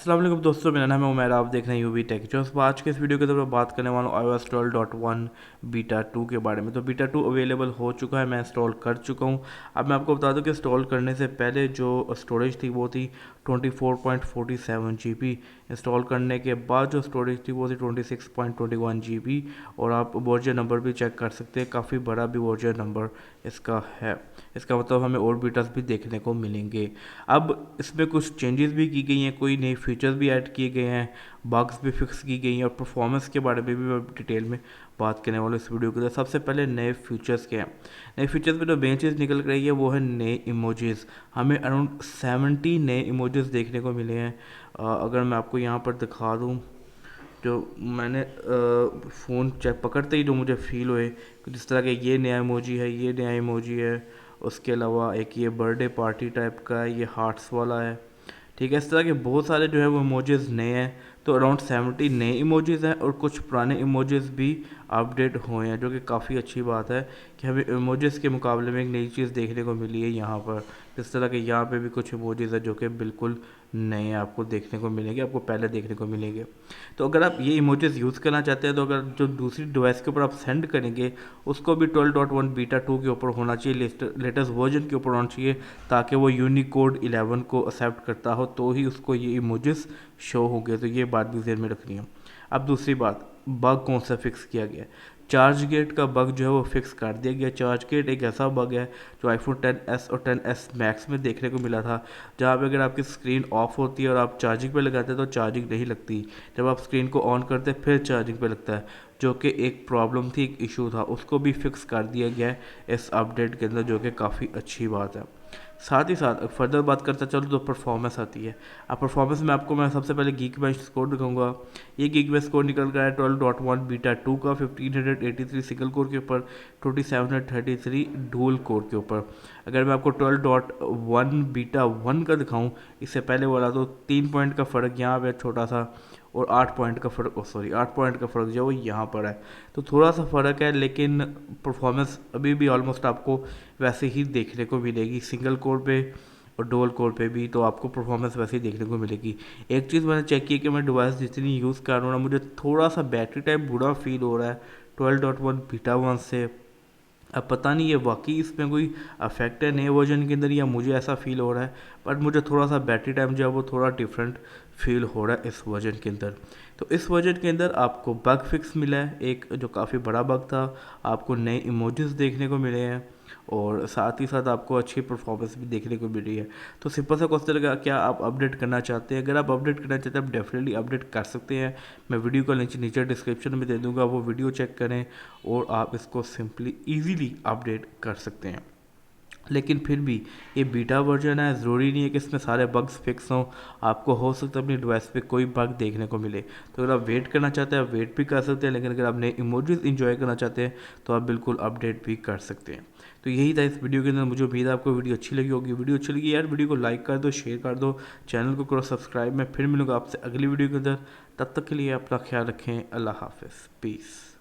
अस्सलाम वालेकुम दोस्तों, मेरा नाम है उमैर। आप देख रहे हैं यूवी टेक जॉब्स। आज के इस वीडियो के अंदर मैं बात करने वाला हूँ iOS 12.1 बीटा 2 के बारे में। तो बीटा 2 अवेलेबल हो चुका है, मैं इंस्टॉल कर चुका हूँ। अब मैं आपको बता दूँ कि इंस्टॉल करने से पहले जो स्टोरेज थी वो थी 24.47 GB। इंस्टॉल करने के बाद जो स्टोरेज थी वो थी 26.21 GB। और आप वर्जन नंबर भी चेक कर सकते हैं, काफ़ी बड़ा भी वर्जन नंबर इसका है। इसका मतलब हमें और बीटास भी देखने को मिलेंगे। अब इसमें कुछ चेंजेस भी की गई हैं, कोई नए फीचर्स भी ऐड किए गए हैं, बग्स भी फिक्स की गई हैं और परफॉर्मेंस के बारे में भी मैं डिटेल में बात करने वाला हूँ इस वीडियो के अंदर। सबसे पहले नए फीचर्स के हैं। नए फीचर्स में जो मेन चीज़ निकल रही है वो है नए इमोजीज़। हमें अराउंड 70 नए इमोजीज़ देखने को मिले हैं। अगर मैं आपको यहाँ पर दिखा दूँ, जो मैंने फ़ोन चेक पकड़ते ही जो मुझे फ़ील हुए कि जिस तरह के ये नया इमोजी है, ये नया इमोजी है। उसके अलावा एक ये बर्थडे पार्टी टाइप का है, ये हार्ट्स वाला है। ठीक है, इस तरह के बहुत सारे जो है वो इमोजीज़ नए हैं। तो अराउंड 70 नए इमोजीज़ हैं और कुछ पुराने इमोजीज़ भी अपडेट हुए हैं, जो कि काफ़ी अच्छी बात है कि हमें इमोजीज़ के मुकाबले में एक नई चीज़ देखने को मिली है यहाँ पर। जिस तरह के यहाँ पे भी कुछ इमोजीज़ हैं जो कि बिल्कुल नए आपको देखने को मिलेंगे, आपको पहले देखने को मिलेंगे। तो अगर आप ये इमोजीज़ यूज़ करना चाहते हैं तो अगर जो दूसरी डिवाइस के ऊपर आप सेंड करेंगे उसको भी 12.1 बीटा 2 के ऊपर होना चाहिए, लेटेस्ट वर्जन के ऊपर होना चाहिए, ताकि वो यूनिकोड 11 को एक्सेप्ट करता हो तो ही उसको ये इमोजीज़ शो होंगे। तो ये बात भी ध्यान में रखनी है। अब दूसरी बात, बग कौन सा फिक्स किया गया है। चार्ज गेट का बग जो है वो फिक्स कर दिया गया। चार्ज गेट एक ऐसा बग है जो आईफोन 10s और 10s मैक्स में देखने को मिला था, जहाँ पे अगर आपकी स्क्रीन ऑफ होती है और आप चार्जिंग पे लगाते हैं तो चार्जिंग नहीं लगती, जब आप स्क्रीन को ऑन करते हैं फिर चार्जिंग पे लगता है, जो कि एक प्रॉब्लम थी, एक इशू था। उसको भी फिक्स कर दिया गया है इस अपडेट के अंदर, जो कि काफ़ी अच्छी बात है। साथ ही साथ फर्दर बात करता चलो तो परफॉर्मेंस आती है। अब परफॉर्मेंस में आपको मैं सबसे पहले गीक बेंच स्कोर दिखाऊंगा। ये गीक बेंच स्कोर निकल गया है 12.1 बीटा 2 का 1583 सिंगल कोर के ऊपर, 2733 डुअल कोर के ऊपर। अगर मैं आपको 12.1 बीटा 1 का दिखाऊं, इससे पहले वाला, तो 3 पॉइंट का फ़र्क यहाँ पे छोटा सा, और 8 पॉइंट का फ़र्क, 8 पॉइंट का फ़र्क जो है वो यहाँ पर है। तो थोड़ा सा फ़र्क है, लेकिन परफॉर्मेंस अभी भी ऑलमोस्ट आपको वैसे ही देखने को मिलेगी। सिंगल कोर पे और डुअल कोर पे भी तो आपको परफॉर्मेंस वैसे ही देखने को मिलेगी। एक चीज़ मैंने चेक की कि मैं डिवाइस जितनी यूज़ कर रहा हूँ ना, मुझे थोड़ा सा बैटरी टाइप बुरा फील हो रहा है 12.1 बीटा 1 से। अब पता नहीं ये वाकई इसमें कोई अफेक्ट है नए वर्जन के अंदर या मुझे ऐसा फील हो रहा है, बट मुझे थोड़ा सा बैटरी टाइम जो है वो थोड़ा डिफरेंट फील हो रहा है इस वर्जन के अंदर। तो इस वर्जन के अंदर आपको बग फिक्स मिला है, एक जो काफ़ी बड़ा बग था। आपको नए इमोजीज देखने को मिले हैं और साथ ही साथ आपको अच्छी परफॉर्मेंस भी देखने को मिल रही है। तो सिंपल सा क्वेश्चन लगा, क्या आप अपडेट करना चाहते हैं? अगर आप अपडेट करना चाहते हैं आप डेफिनेटली अपडेट कर सकते हैं। मैं वीडियो का लिंक नीचे डिस्क्रिप्शन में दे दूंगा, वो वीडियो चेक करें और आप इसको सिंपली ईजीली अपडेट कर सकते हैं। लेकिन फिर भी ये बीटा वर्जन है, ज़रूरी नहीं है कि इसमें सारे बग्स फिक्स हों। आपको हो सकता है अपनी डिवाइस पे कोई बग देखने को मिले। तो अगर आप वेट करना चाहते हैं आप वेट भी कर सकते हैं, लेकिन अगर आप नए इमोजीज इंजॉय करना चाहते हैं तो आप बिल्कुल अपडेट भी कर सकते हैं। तो यही था इस वीडियो के अंदर। मुझे उम्मीद है आपको वीडियो अच्छी लगी होगी। वीडियो अच्छी लगी यार, वीडियो को लाइक कर दो, शेयर कर दो, चैनल को करो सब्सक्राइब। मैं फिर मिलूँगा आपसे अगली वीडियो के अंदर। तब तक के लिए अपना ख्याल रखें। अल्लाह हाफिज़, पीस।